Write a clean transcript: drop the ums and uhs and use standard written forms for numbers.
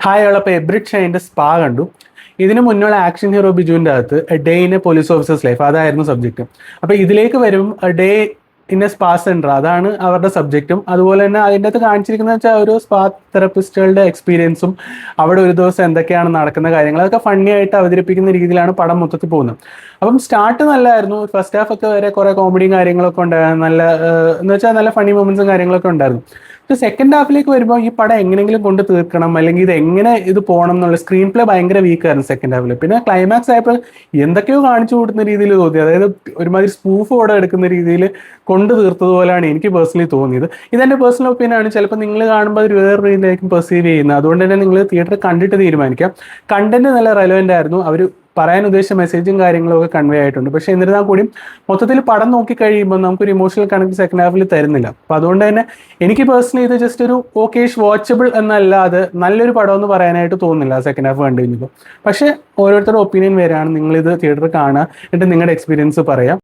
Hi ഉള്ളപ്പോൾ Abrid ഷൈൻ്റെ spa കണ്ടു. ഇതിന് മുന്നുള്ള ആക്ഷൻ ഹീറോ ബിജുവിൻ്റെ അകത്ത് A day in A police officers life അതായിരുന്നു സബ്ജക്റ്റ്. അപ്പോൾ ഇതിലേക്ക് വരും A day in A spa centre, അതാണ് അവരുടെ സബ്ജക്റ്റും. അതുപോലെ തന്നെ അതിൻ്റെ അകത്ത് കാണിച്ചിരിക്കുന്നത് വെച്ചാൽ ഒരു സ്പാ തെറപ്പിസ്റ്റുകളുടെ എക്സ്പീരിയൻസും അവിടെ ഒരു ദിവസം എന്തൊക്കെയാണ് നടക്കുന്ന കാര്യങ്ങൾ അതൊക്കെ ഫണ്ണി ആയിട്ട് അവതരിപ്പിക്കുന്ന രീതിയിലാണ് പടം മൊത്തത്തിൽ പോകുന്നത്. അപ്പം സ്റ്റാർട്ട് നല്ലതായിരുന്നു. ഫസ്റ്റ് ഹാഫ് ഒക്കെ വരെ കുറേ കോമഡിയും കാര്യങ്ങളൊക്കെ ഉണ്ടായിരുന്നു. നല്ല എന്ന് വെച്ചാൽ നല്ല ഫണ്ണി മൊമെന്റ്സും കാര്യങ്ങളൊക്കെ ഉണ്ടായിരുന്നു. പക്ഷെ സെക്കൻഡ് ഹാഫിലേക്ക് വരുമ്പോൾ ഈ പടം എങ്ങനെയെങ്കിലും കൊണ്ട് തീർക്കണം, അല്ലെങ്കിൽ ഇത് എങ്ങനെ ഇത് പോകണം എന്നുള്ള സ്ക്രീൻ പ്ലേ ഭയങ്കര വീക്കായിരുന്നു സെക്കൻഡ് ഹാഫിൽ. പിന്നെ ക്ലൈമാക്സ് ആയപ്പോൾ എന്തൊക്കെയോ കാണിച്ചു കൊടുക്കുന്ന രീതിയിൽ തോന്നി. അതായത് ഒരുമാതിരി സ്പൂഫ് ഓടെ എടുക്കുന്ന രീതിയിൽ കൊണ്ട് തീർത്തതുപോലെയാണ് എനിക്ക് പേഴ്സണലി തോന്നിയത്. ഇതെൻ്റെ പേഴ്സണൽ ഒപ്പീനിയൻ ആണ്. ചിലപ്പോൾ നിങ്ങൾ കാണുമ്പോൾ അത് വേറെ രീതിയിലായിരിക്കും പെർസീവ് ചെയ്യുന്നത്. അതുകൊണ്ട് തന്നെ നിങ്ങൾ തിയേറ്ററിൽ കണ്ടിട്ട് തീരുമാനിക്കാം. കണ്ടന്റ് നല്ല റെലവൻ്റ് ആയിരുന്നു. അവർ പറയാൻ ഉദ്ദേശിച്ച മെസ്സേജും കാര്യങ്ങളും ഒക്കെ കൺവേ ആയിട്ടുണ്ട്. പക്ഷെ എന്നിരുന്നാൽ കൂടി മൊത്തത്തിൽ പടം നോക്കി കഴിയുമ്പോൾ നമുക്കൊരു ഇമോഷണൽ കണക്ട് സെക്കൻഡ് ഹാഫിൽ തരുന്നില്ല. അപ്പോൾ അതുകൊണ്ട് തന്നെ എനിക്ക് പേഴ്സണലി ഇത് ജസ്റ്റ് ഒരു ഓക്കേഷ് വാച്ചബിൾ എന്നല്ലാതെ നല്ലൊരു പടം എന്ന് പറയാനായിട്ട് തോന്നുന്നില്ല സെക്കൻഡ് ഹാഫ് കണ്ടു കഴിഞ്ഞപ്പോൾ. പക്ഷേ ഓരോരുത്തരുടെ ഒപ്പീനിയൻ വരെയാണ്. നിങ്ങളിത് തിയേറ്ററിൽ കാണുക, എന്നിട്ട് നിങ്ങളുടെ എക്സ്പീരിയൻസ് പറയാം.